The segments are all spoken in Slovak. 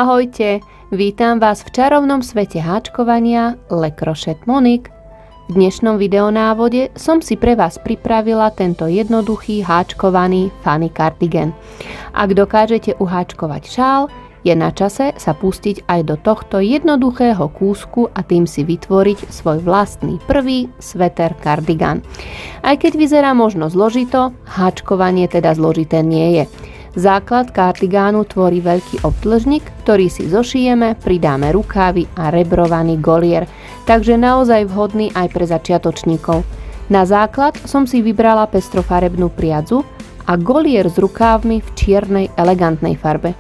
Ahojte, vítam vás v čarovnom svete háčkovania Le Crochet Monique. V dnešnom videonávode som si pre vás pripravila tento jednoduchý háčkovaný funny cardigan. Ak dokážete uháčkovať šál, je na čase sa pustiť aj do tohto jednoduchého kúsku a tým si vytvoriť svoj vlastný prvý sveter kardigan. Aj keď vyzerá možno zložito, háčkovanie teda zložité nie je. Základ kardigánu tvorí veľký obdĺžnik, ktorý si zošijeme, pridáme rukávy a rebrovaný golier, takže naozaj vhodný aj pre začiatočníkov. Na základ som si vybrala pestrofarebnú priadzu a golier s rukávmi v čiernej elegantnej farbe.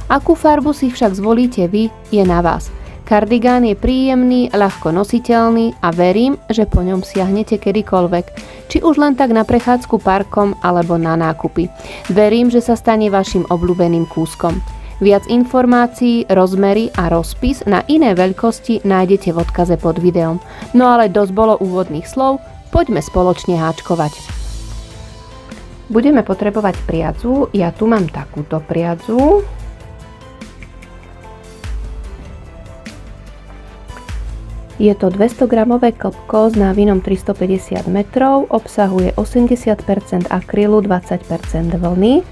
Akú farbu si však zvolíte vy, je na vás. Kardigán je príjemný, ľahko nositeľný a verím, že po ňom siahnete kedykoľvek, či už len tak na prechádzku parkom alebo na nákupy. Verím, že sa stane vašim obľúbeným kúskom. Viac informácií, rozmery a rozpis na iné veľkosti nájdete v odkaze pod videom. No ale dosť bolo úvodných slov, poďme spoločne háčkovať. Budeme potrebovať priadzu, ja tu mám takúto priadzu. Je to 200 gramové klpko s návinom 350 metrov, obsahuje 80% akrylu, 20% vlny.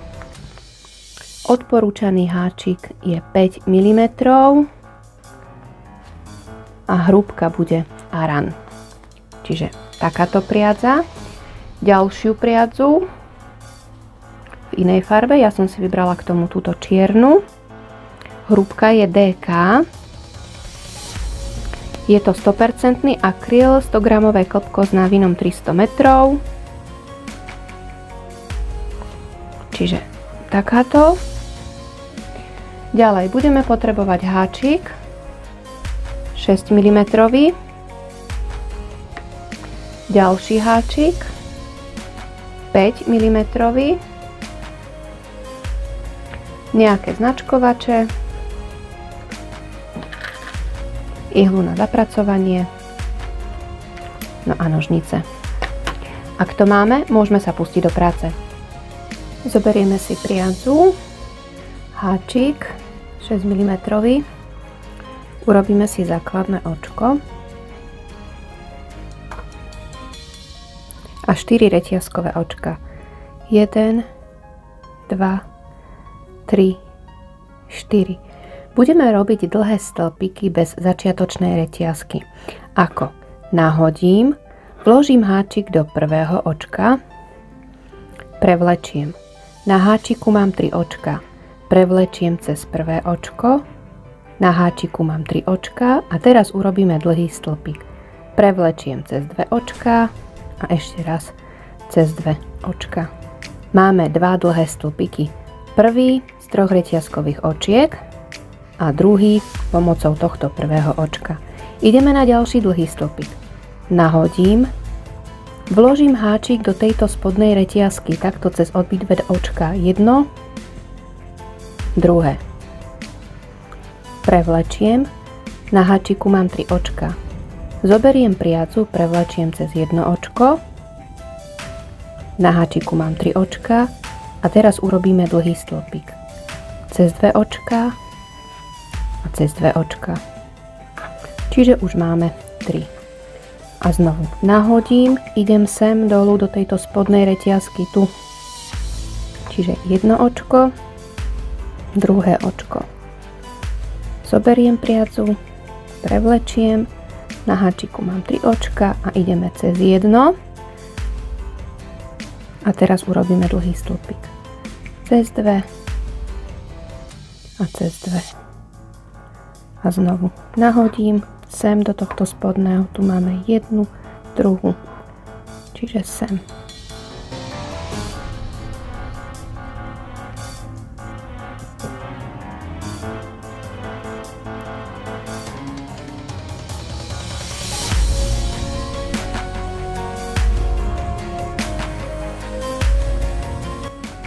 Odporúčaný háčik je 5 mm a hrúbka bude aran. Čiže takáto priadza. Ďalšiu priadzu v inej farbe, ja som si vybrala k tomu túto čiernu. Hrúbka je DK. Je to 100% akryl, 100 gramové klpko s návinom 300 metrov. Čiže takáto. Ďalej budeme potrebovať háčik 6 mm. Ďalší háčik 5 mm. Nejaké značkovače. Ihlu na zapracovanie, no a nožnice. Ak to máme, môžeme sa pustiť do práce. Zoberieme si priadzu, háčik 6 mm, urobíme si základné očko a 4 reťazkové očka. 1, 2, 3, 4. Budeme robiť dlhé stĺpiky bez začiatočnej reťazky. Ako? Nahodím, vložím háčik do prvého očka, prevlečiem. Na háčiku mám 3 očka. Prevlečiem cez prvé očko, na háčiku mám 3 očka a teraz urobíme dlhý stĺpik. Prevlečiem cez 2 očka a ešte raz cez 2 očka. Máme 2 dlhé stĺpiky. Prvý z 3 reťazkových očiek a druhý pomocou tohto prvého očka. Ideme na ďalší dlhý stĺpik. Nahodím, vložím háčik do tejto spodnej reťazky takto cez obidve očka. Jedno, druhé. Prevlečiem, na háčiku mám 3 očka. Zoberiem priadzu, prevlečiem cez jedno očko, na háčiku mám 3 očka a teraz urobíme dlhý stĺpik. Cez 2 očka a cez 2 očka. Čiže už máme 3. A znovu nahodím, idem sem dolu do tejto spodnej reťazky tu. Čiže jedno očko, druhé očko. Zoberiem priadzu, prevlečiem, na háčiku mám 3 očka a ideme cez jedno. A teraz urobíme dlhý stĺpik. Cez 2 a cez 2. A znovu nahodím sem do tohto spodného, tu máme jednu, druhú, čiže sem.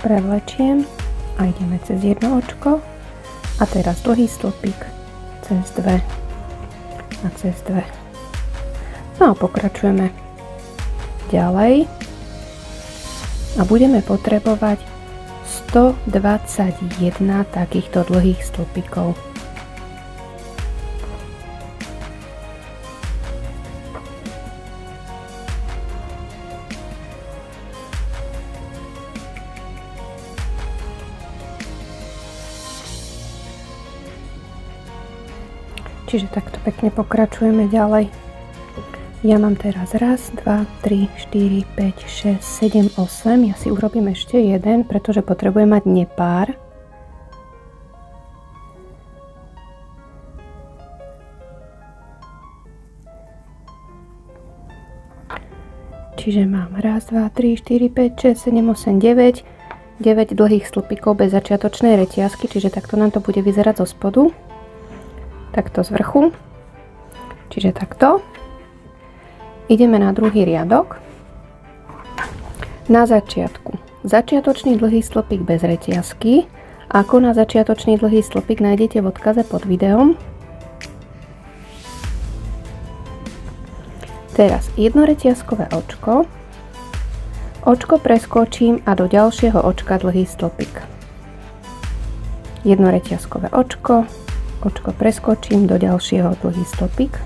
Prevlečiem a ideme cez jedno očko a teraz dlhý stĺpik. Cez 2 a cez 2. No a pokračujeme ďalej a budeme potrebovať 121 takýchto dlhých stĺpikov. Čiže takto pekne pokračujeme ďalej. Ja mám teraz 1, 2, 3, 4, 5, 6, 7, 8. Ja si urobím ešte jeden, pretože potrebujem mať nepár. Čiže mám 1, 2, 3, 4, 5, 6, 7, 8, 9. 9 dlhých stĺpikov bez začiatočnej reťazky, čiže takto nám to bude vyzerať zo spodu. Takto z vrchu. Čiže takto. Ideme na druhý riadok. Na začiatku začiatočný dlhý stĺpik bez reťazky. Ako na začiatočný dlhý stĺpik nájdete v odkaze pod videom. Teraz jedno reťazkové očko. Očko preskočím a do ďalšieho očka dlhý stĺpik. Jedno reťazkové očko. Očko preskočím do ďalšieho dlhý stĺpik.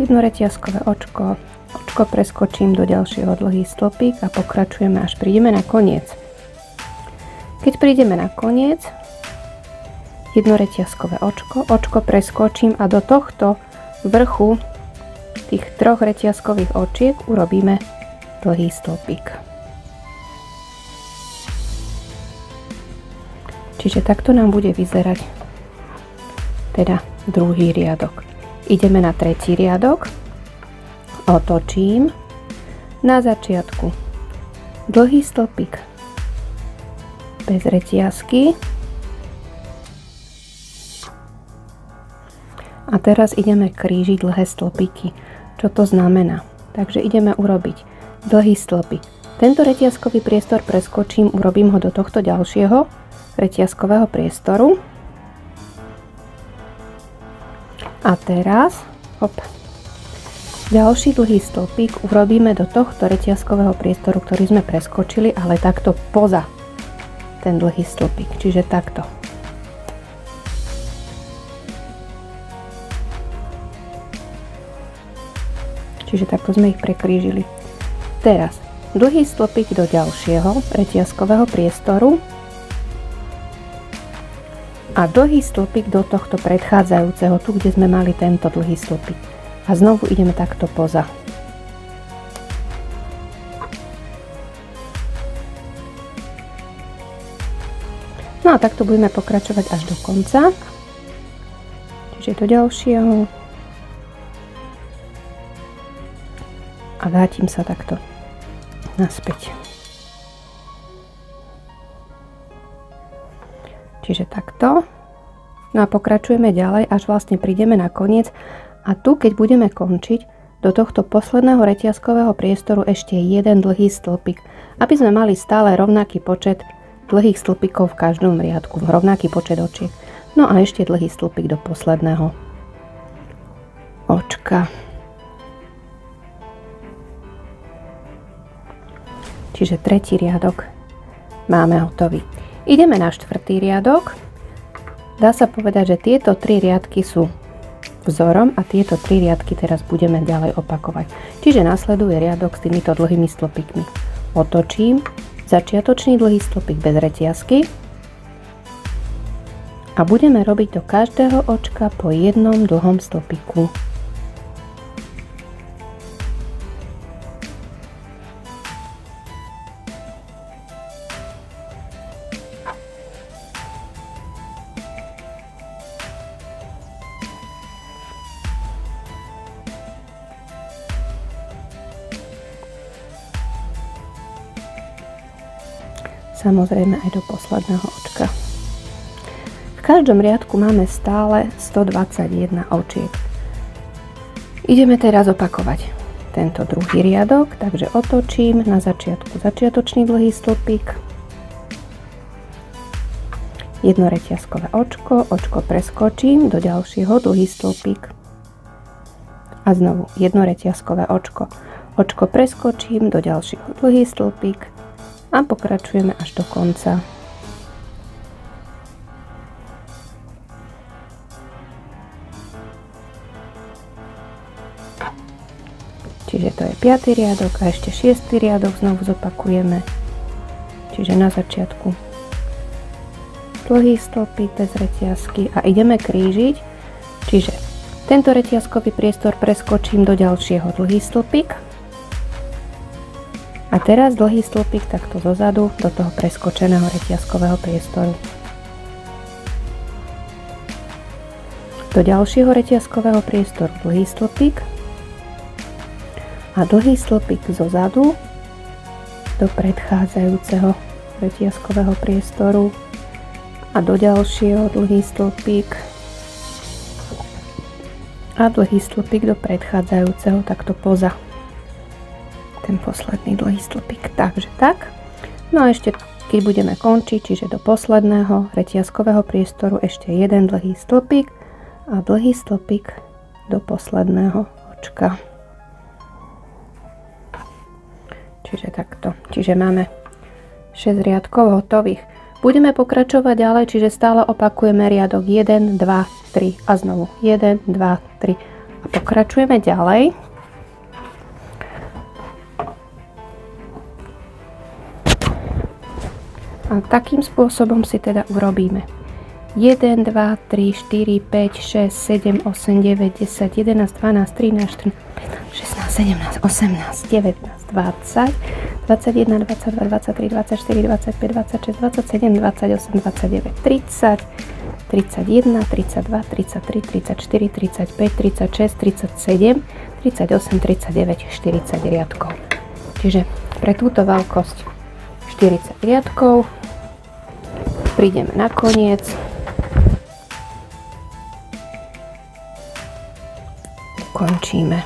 Jedno reťazkové očko, očko preskočím do ďalšieho dlhý stĺpik a pokračujeme, až prídeme na koniec. Keď prídeme na koniec, jedno reťazkové očko, očko preskočím a do tohto vrchu tých troch reťazkových očiek urobíme dlhý stĺpik. Čiže takto nám bude vyzerať teda druhý riadok. Ideme na tretí riadok, otočím, na začiatku dlhý stĺpik bez reťazky a teraz ideme krížiť dlhé stĺpiky. Čo to znamená? Takže ideme urobiť dlhý stĺpik. Tento reťazkový priestor preskočím, urobím ho do tohto ďalšieho reťazkového priestoru. A teraz ďalší dlhý stĺpik urobíme do tohto reťazkového priestoru, ktorý sme preskočili, ale takto poza ten dlhý stĺpik, čiže takto. Čiže takto sme ich prekrížili. Teraz dlhý stĺpik do ďalšieho reťazkového priestoru a dlhý stĺpik do tohto predchádzajúceho, tu kde sme mali tento dlhý stĺpik. A znovu ideme takto poza. No a takto budeme pokračovať až do konca. Čiže do ďalšieho. A vrátim sa takto naspäť. Čiže takto. No a pokračujeme ďalej, až vlastne prídeme na koniec. A tu, keď budeme končiť, do tohto posledného reťazkového priestoru ešte jeden dlhý stĺpik, aby sme mali stále rovnaký počet dlhých stĺpikov v každom riadku, rovnaký počet očiek. No a ešte dlhý stĺpik do posledného očka. Čiže tretí riadok máme hotový. Ideme na štvrtý riadok. Dá sa povedať, že tieto tri riadky sú vzorom a tieto tri riadky teraz budeme ďalej opakovať. Čiže nasleduje riadok s týmito dlhými stĺpikmi. Otočím, začiatočný dlhý stĺpik bez reťazky a budeme robiť do každého očka po jednom dlhom stĺpiku. Samozrejme aj do posledného očka. V každom riadku máme stále 121 očiek. Ideme teraz opakovať tento druhý riadok, takže otočím, na začiatku začiatočný dlhý stĺpik, jedno reťazkové očko, očko preskočím, do ďalšieho dlhý stĺpik a znovu jedno reťazkové očko, očko preskočím, do ďalšieho dlhý stĺpik a pokračujeme až do konca. Čiže to je 5. riadok a ešte 6. riadok znovu zopakujeme. Čiže na začiatku dlhý stĺpik bez reťazky a ideme krížiť, čiže tento reťazkový priestor preskočím do ďalšieho dlhý stĺpik a teraz dlhý stĺpik takto zozadu do toho preskočeného reťazkového priestoru. Do ďalšieho reťazkového priestoru dlhý stĺpik a dlhý stĺpik zozadu do predchádzajúceho reťazkového priestoru a do ďalšieho dlhý stĺpik a dlhý stĺpik do predchádzajúceho takto poza ten posledný dlhý stĺpik. Takže tak. No a ešte keď budeme končiť, čiže do posledného reťazkového priestoru ešte jeden dlhý stĺpik a dlhý stĺpik do posledného očka. Čiže takto. Čiže máme 6 riadkov hotových. Budeme pokračovať ďalej, čiže stále opakujeme riadok 1, 2, 3 a znovu 1, 2, 3 a pokračujeme ďalej. A takým spôsobom si teda urobíme 1, 2, 3, 4, 5, 6, 7, 8, 9, 10, 11, 12, 13, 14, 16, 17, 18, 19, 20, 21, 22, 23, 24, 25, 26, 27, 28, 29, 30, 31, 32, 33, 34, 35, 36, 37, 38, 39, 40 riadkov. Čiže pre túto veľkosť 40 riadkov prídeme na koniec. Končíme.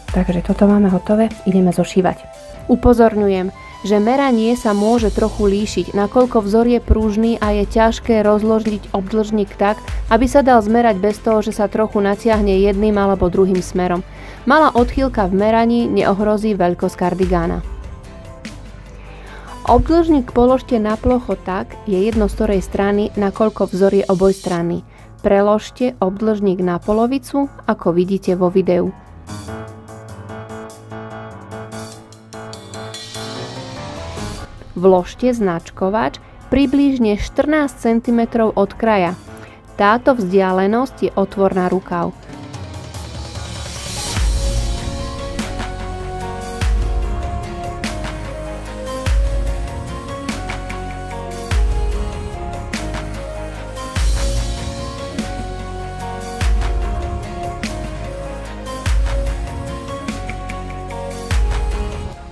Takže toto máme hotové, ideme zošívať. Upozorňujem, že meranie sa môže trochu líšiť, nakoľko vzor je prúžny a je ťažké rozložiť obdĺžnik tak, aby sa dal zmerať bez toho, že sa trochu natiahne jedným alebo druhým smerom. Malá odchýlka v meraní neohrozí veľkosť kardigána. Obdĺžnik položte na plocho tak, je jedno z ktorej strany, nakoľko vzor je obojstranný. Preložte obdĺžnik na polovicu, ako vidíte vo videu. Vložte značkovač približne 14 cm od kraja. Táto vzdialenosť je otvor na rukav.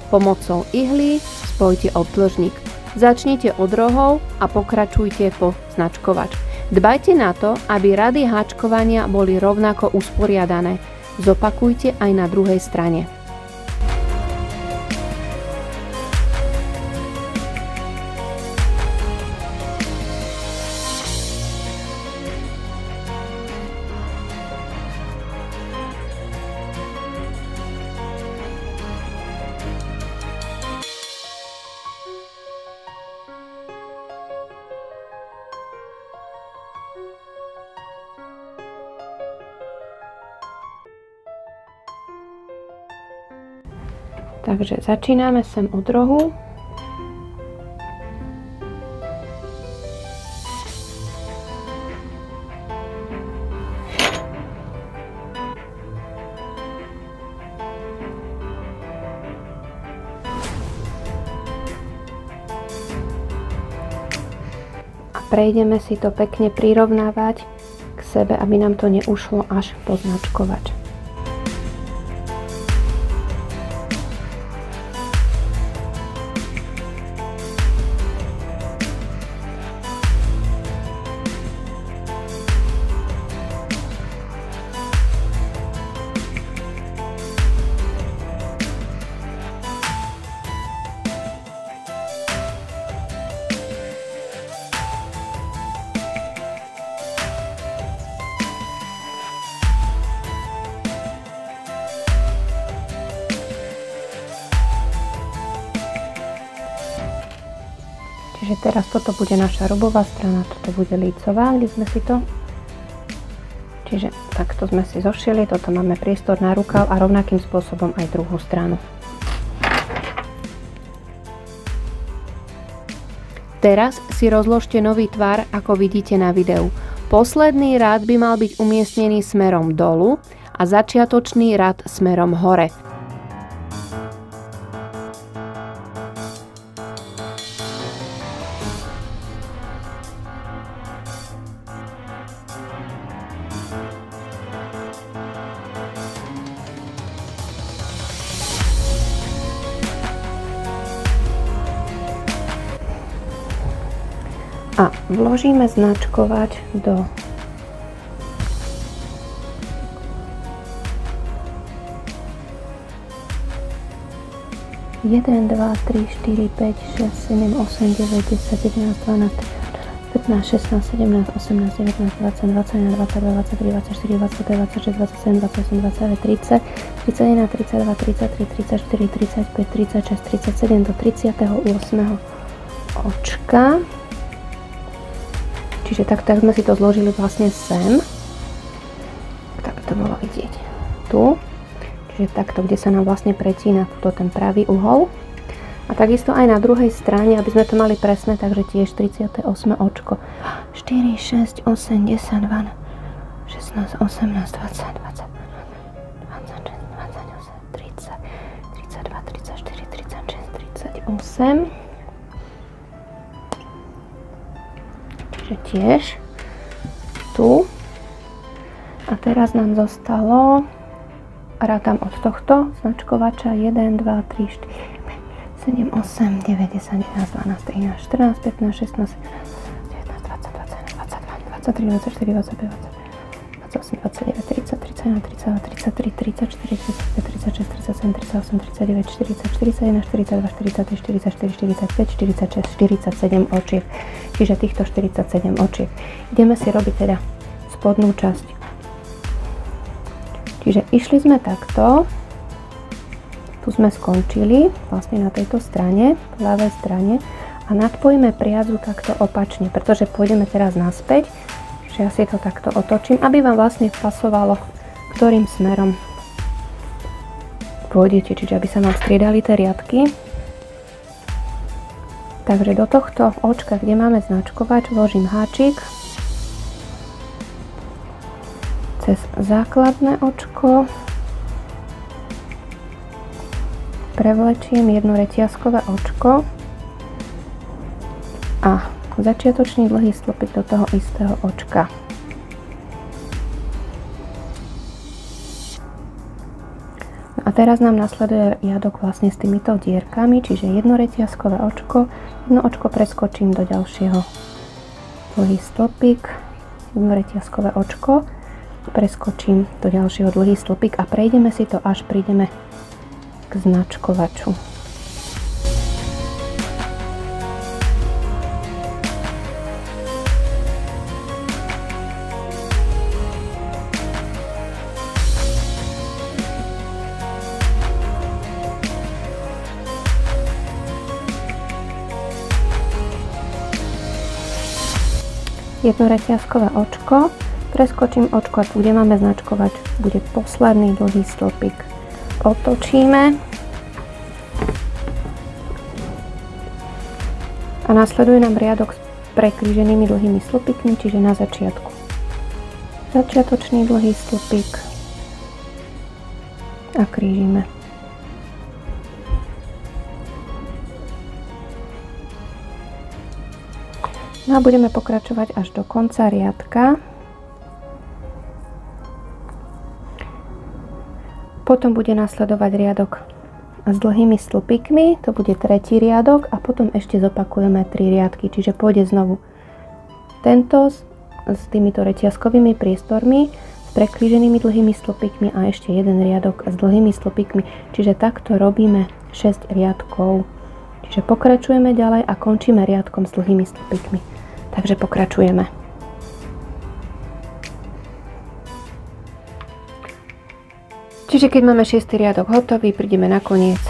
Pomocou ihly spojte obdĺžnik. Začnite od rohov a pokračujte po značkovač. Dbajte na to, aby rady háčkovania boli rovnako usporiadané. Zopakujte aj na druhej strane. Takže začíname sem od rohu. A prejdeme si to pekne prirovnávať k sebe, aby nám to neušlo až po značkovač. Čiže teraz toto bude naša robová strana, toto bude lícová, kde sme si to. Čiže takto sme si zošili, toto máme priestor na rukav a rovnakým spôsobom aj druhú stranu. Teraz si rozložte nový tvar, ako vidíte na videu. Posledný rad by mal byť umiestnený smerom dolu a začiatočný rad smerom hore. A vložíme značkovač do jeden, 2, 3, 4, 5, 6, 7, 8, 9, 10, 11, 12, 15, 16, 17, 18, 19, 20, 21, 22, 23, 24, 25, 26, 27, 28, 29, 30, 31, 32, 33, 34, 35, 36, 37 do 38. očka. Čiže takto sme si to zložili vlastne sem. Tak to bolo vidieť tu. Čiže takto, kde sa nám vlastne pretína tuto ten pravý uhol. A takisto aj na druhej strane, aby sme to mali presné, takže tiež 38 očko. 4, 6, 8, 10, 12, 16, 18, 20, 20, 26, 28, 30, 32, 34, 36, 38. Čiže tiež tu. A teraz nám zostalo, rátam od tohto značkovača 1, 2, 3, 4, 5, 7, 8, 9, 10, 11, 12, 13, 14, 15, 16, 19, 20, 21, 22, 23, 24, 25, 28, 29, 30, 31, 32, 33, 34, 35, 36, 37, 38, 39, 40, 41, 42, 43, 44, 45, 46, 47 očiek. Čiže týchto 47 očiek. Ideme si robiť teda spodnú časť. Čiže išli sme takto. Tu sme skončili vlastne na tejto strane, po ľavej strane. A nadpojíme priadzu takto opačne, pretože pôjdeme teraz naspäť. Čiže ja si to takto otočím, aby vám vlastne pasovalo, ktorým smerom pôjdete. Čiže aby sa vám striedali tie riadky. Takže do tohto očka, kde máme značkovač, vložím háčik cez základné očko, prevlečiem jedno reťazkové očko a začiatočný dlhý stĺpik do toho istého očka. A teraz nám nasleduje riadok vlastne s týmito dierkami, čiže jedno reťazkové očko, jedno očko preskočím do ďalšieho, dlhý stĺpik, jedno reťazkové očko, preskočím do ďalšieho, dlhý stĺpik a prejdeme si to, až prídeme k značkovaču. Jedno reťazkové očko, preskočím očko a tu, kde máme značkovač, bude posledný dlhý stĺpik. Otočíme a nasleduje nám riadok s prekríženými dlhými stĺpikmi, čiže na začiatku začiatočný dlhý stĺpik a krížime. No a budeme pokračovať až do konca riadka. Potom bude nasledovať riadok s dlhými stĺpikmi, to bude tretí riadok a potom ešte zopakujeme 3 riadky, čiže pôjde znovu tento s týmito reťazkovými priestormi, s prekríženými dlhými stĺpikmi a ešte jeden riadok s dlhými stĺpikmi, čiže takto robíme 6 riadkov. Čiže pokračujeme ďalej a končíme riadkom s dlhými stĺpikmi. Takže pokračujeme. Čiže keď máme 6. riadok hotový, prídeme na koniec,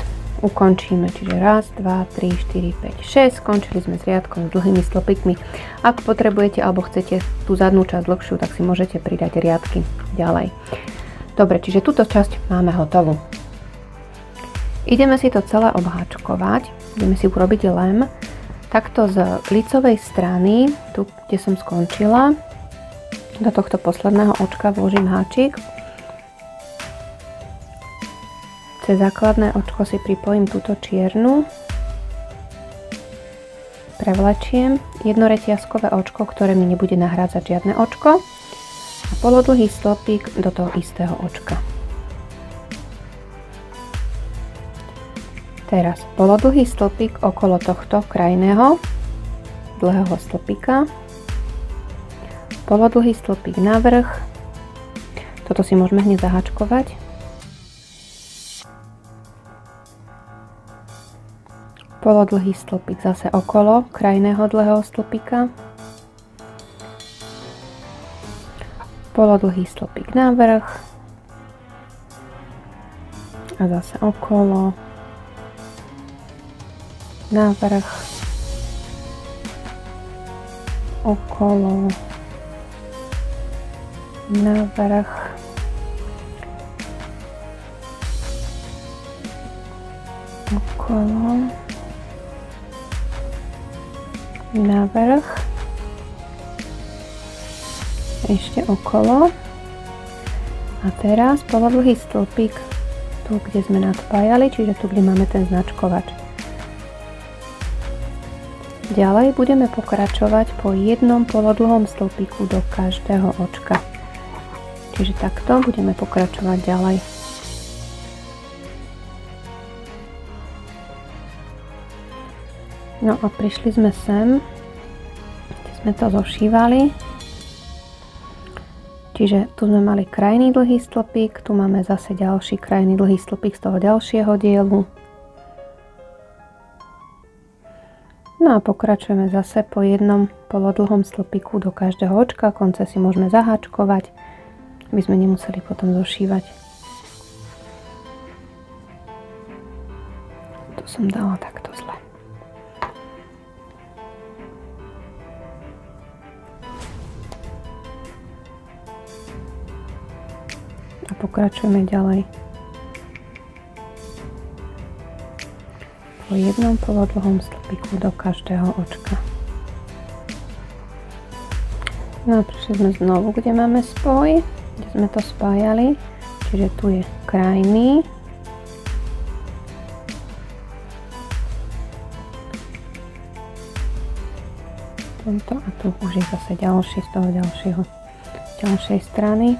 ukončíme. Čiže 1, 2, 3, 4, 5, 6. Skončili sme s riadkom s dlhými stĺpikmi. Ak potrebujete alebo chcete tú zadnú časť dlhšiu, tak si môžete pridať riadky ďalej. Dobre, čiže túto časť máme hotovú. Ideme si to celé obháčkovať. Ideme si urobiť lem. takto z lícovej strany, tu kde som skončila, do tohto posledného očka vložím háčik. Cez základné očko si pripojím túto čiernu, prevlečiem jednoreťazkové očko, ktoré mi nebude nahrádzať žiadne očko, a polodlhý stĺpik do toho istého očka. Teraz polodlhý stĺpik okolo tohto krajného dlhého stĺpika, polodlhý stĺpik navrch, toto si môžeme hneď zaháčkovať, polodlhý stĺpik zase okolo krajného dlhého stĺpika, polodlhý stĺpik navrch a zase okolo, navrch, okolo, navrch, okolo, navrch, ešte okolo a teraz polodlhý stĺpik tu, kde sme nadpájali, čiže tu, kde máme ten značkovač. Ďalej budeme pokračovať po jednom polodlhom stĺpiku do každého očka. Čiže takto budeme pokračovať ďalej. No a prišli sme sem, kde sme to zošívali. Čiže tu sme mali krajný dlhý stĺpik, tu máme zase ďalší krajný dlhý stĺpik z toho ďalšieho dielu. No a pokračujeme zase po jednom polodlhom stĺpiku do každého očka, konce si môžeme zaháčkovať, aby sme nemuseli potom zošívať. Tu som dala takto zle. A pokračujeme ďalej. Po jednom polodlhom stĺpiku do každého očka. No a prišli sme znovu, kde máme spoj, kde sme to spájali, čiže tu je krajný, tento a tu už je zase ďalší z toho ďalšej strany.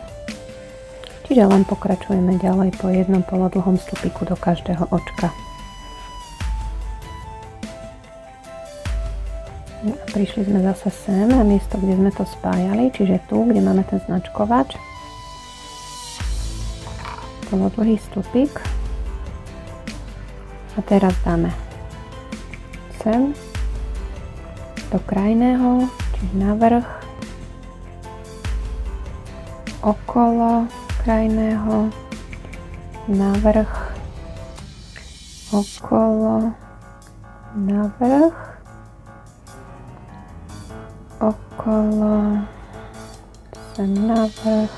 Čiže len pokračujeme ďalej po jednom polodlhom stĺpiku do každého očka. No a prišli sme zase sem na miesto, kde sme to spájali, čiže tu, kde máme ten značkovač. Polodlhý stĺpik. A teraz dáme sem do krajného, čiže navrch, okolo krajného, navrch, okolo, navrch, okolo, sem navrch,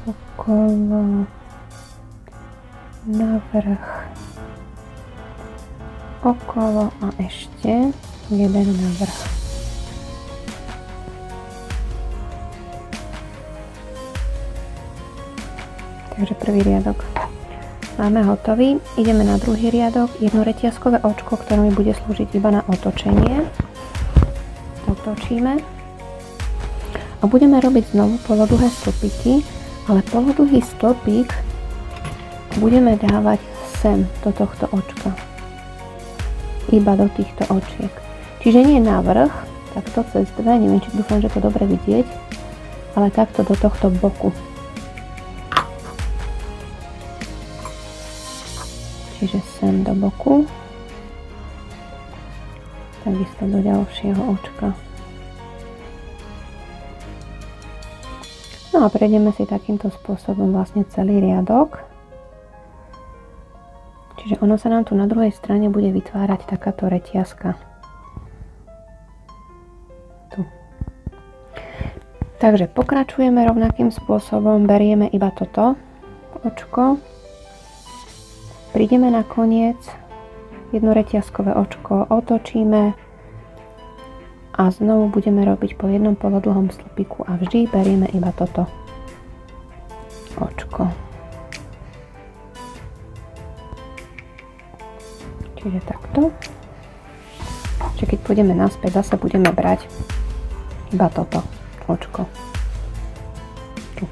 okolo, navrch, okolo a ešte jeden navrch. Takže prvý riadok máme hotový. Ideme na druhý riadok. Jedno reťazkové očko, ktoré mi bude slúžiť iba na otočenie. Otočíme. A budeme robiť znovu polodlhé stĺpiky, ale polodlhý stĺpik budeme dávať sem do tohto očka. Iba do týchto očiek. Čiže nie navrch, takto cez dve, neviem, či dúfam, že to dobre vidieť, ale takto do tohto boku. Čiže sem do boku, takisto do ďalšieho očka. No a prejdeme si takýmto spôsobom vlastne celý riadok. Čiže ono sa nám tu na druhej strane bude vytvárať takáto reťazka. Tu. Takže pokračujeme rovnakým spôsobom, berieme iba toto očko. Prídeme na koniec jedno reťazkové očko otočíme a znovu budeme robiť po jednom polodlhom slopiku a vždy berieme iba toto očko. Čiže takto. Čiže keď pôjdeme naspäť, zase budeme brať iba toto očko. Tu.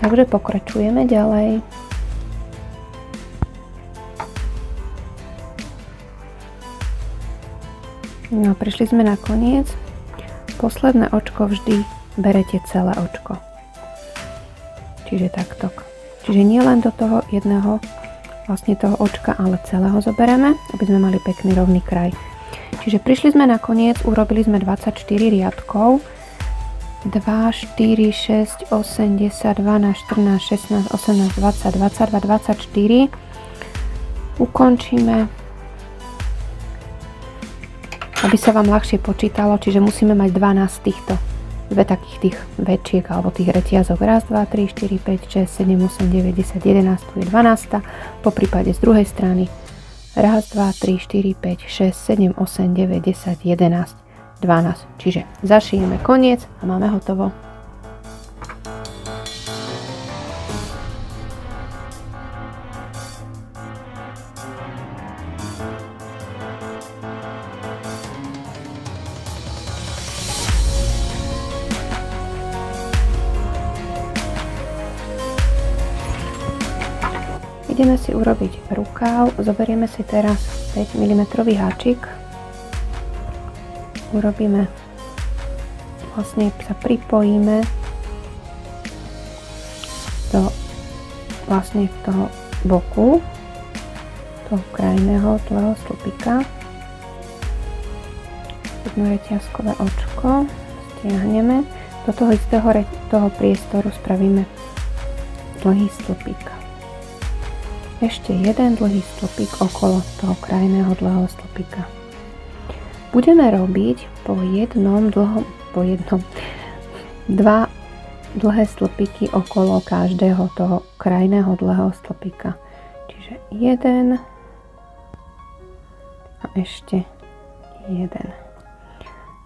Takže pokračujeme ďalej. No, prišli sme na koniec. Posledné očko vždy berete celé očko. Čiže takto. Čiže nie len do toho jedného vlastne toho očka, ale celého zobereme, aby sme mali pekný rovný kraj. Čiže prišli sme na koniec, urobili sme 24 riadkov. 2, 4, 6, 8, 10, 12, 14, 16, 18, 20, 22, 24. Ukončíme, aby sa vám ľahšie počítalo, čiže musíme mať 12 týchto, dve takých tých väčšiek alebo tých reťazok. Raz, 2, 3, 4, 5, 6, 7, 8, 9, 10, 11, tu je 12, po prípade z druhej strany. Raz, 2, 3, 4, 5, 6, 7, 8, 9, 10, 11, 12. Čiže zašijeme koniec a máme hotovo. Ideme si urobiť rukáv, zoberieme si teraz 5 mm háčik, urobíme, vlastne sa pripojíme do vlastne toho boku, toho krajného dlhého slupika. Jedno reťazkové očko stiahneme, do toho istého toho priestoru spravíme dlhý slupik. Ešte jeden dlhý stĺpik okolo toho krajného dlhého stĺpika. Budeme robiť dva dlhé stĺpiky okolo každého toho krajného dlhého stĺpika. Čiže jeden a ešte jeden.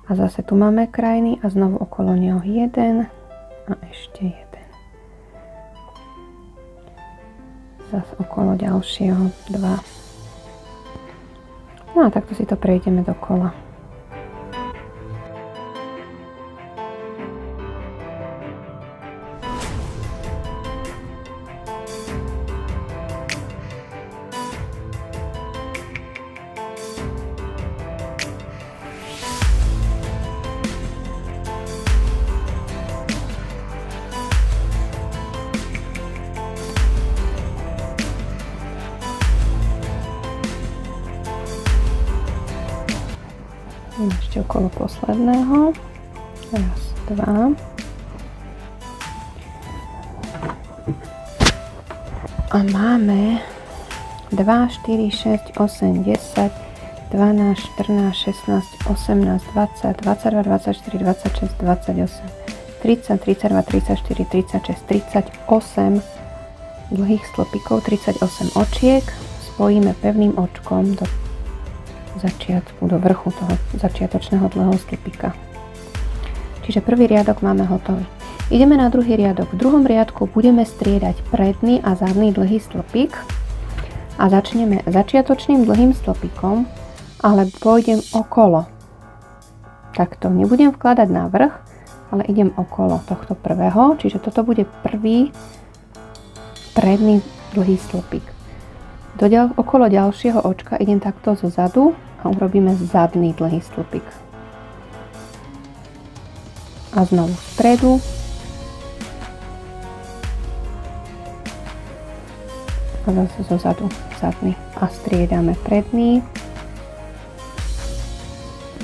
A zase tu máme krajný a znovu okolo neho jeden a ešte jeden. Zase okolo ďalšieho 2. No a takto si to prejdeme dokola. Ešte okolo posledného. Raz, 2. A máme 2, 4, 6, 8, 10, 12, 14, 16, 18, 20, 22, 24, 26, 28, 30, 32, 34, 36, 38 dlhých stĺpikov, 38 očiek. Spojíme pevným očkom do začiatku, do vrchu toho začiatočného dlhého stĺpika. Čiže prvý riadok máme hotový. Ideme na druhý riadok. V druhom riadku budeme striedať predný a zadný dlhý stĺpik a začneme začiatočným dlhým stĺpikom, ale pôjdem okolo. Takto nebudem vkladať na vrch, ale idem okolo tohto prvého, čiže toto bude prvý predný dlhý stĺpik. Okolo ďalšieho očka idem takto zo zadu a urobíme zadný dlhý stĺpik. A znovu spredu. A zase zo zadu zadný. A striedame predný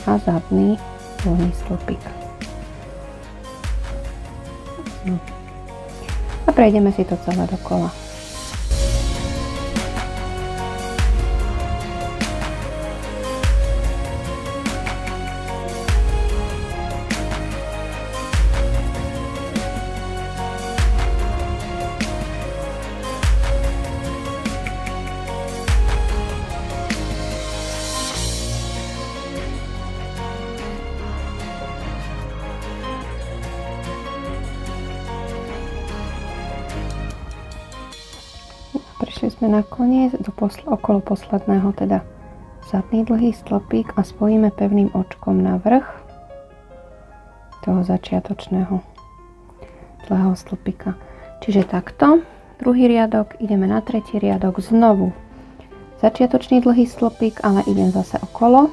a zadný dlhý stĺpik. A prejdeme si to celé dokola. Prišli sme nakoniec okolo posledného, teda zadný dlhý stĺpik a spojíme pevným očkom na vrch toho začiatočného dlhého stĺpika. Čiže takto, druhý riadok, ideme na tretí riadok, znovu začiatočný dlhý stĺpik, ale idem zase okolo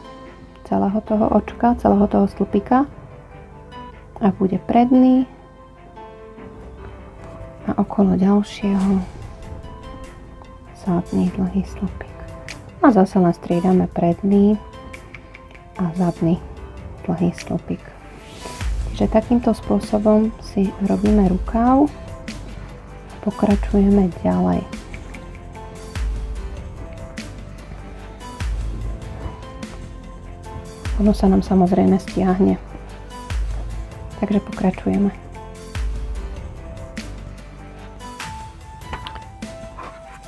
celého toho očka, celého toho stĺpika a bude predný a okolo ďalšieho zadný dlhý stĺpik. A zase len striedame predný a zadný dlhý stĺpik. Čiže takýmto spôsobom si robíme rukáv a pokračujeme ďalej. Ono sa nám samozrejme stiahne. Takže pokračujeme.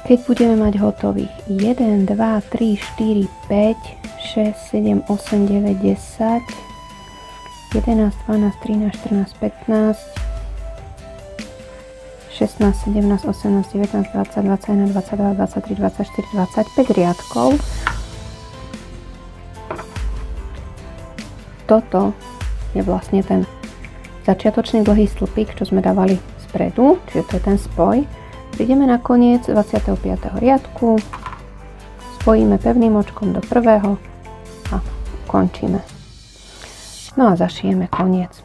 Keď budeme mať hotových 1, 2, 3, 4, 5, 6, 7, 8, 9, 10, 11, 12, 13, 14, 15, 16, 17, 18, 19, 20, 21, 22, 23, 24, 25 riadkov. Toto je vlastne ten začiatočný dlhý stĺpik, čo sme dávali spredu, čiže to je ten spoj. Prídeme na koniec 25. riadku, spojíme pevným očkom do prvého a končíme. No a zašijeme koniec.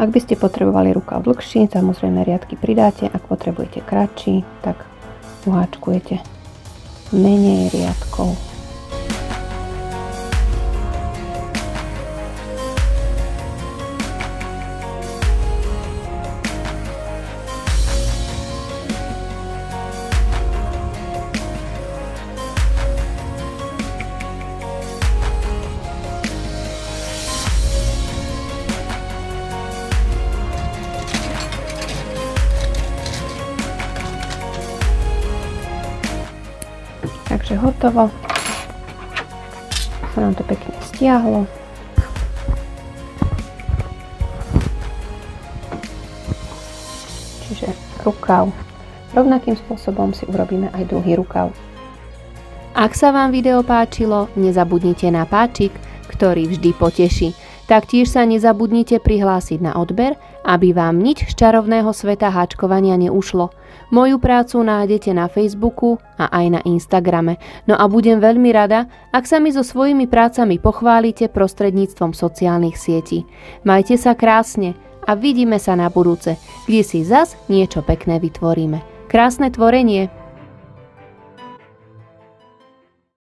Ak by ste potrebovali rukav dlhší, samozrejme riadky pridáte, ak potrebujete kratší, tak uháčkujete menej riadkov. Takže hotovo. Sa nám to pekne stiahlo. Čiže rukav. Rovnakým spôsobom si urobíme aj druhý rukav. Ak sa vám video páčilo, nezabudnite na páčik, ktorý vždy poteší. Taktiež sa nezabudnite prihlásiť na odber, aby vám nič z čarovného sveta háčkovania neušlo. Moju prácu nájdete na Facebooku a aj na Instagrame. No a budem veľmi rada, ak sa mi so svojimi prácami pochválite prostredníctvom sociálnych sietí. Majte sa krásne a vidíme sa na budúce, kde si zas niečo pekné vytvoríme. Krásne tvorenie!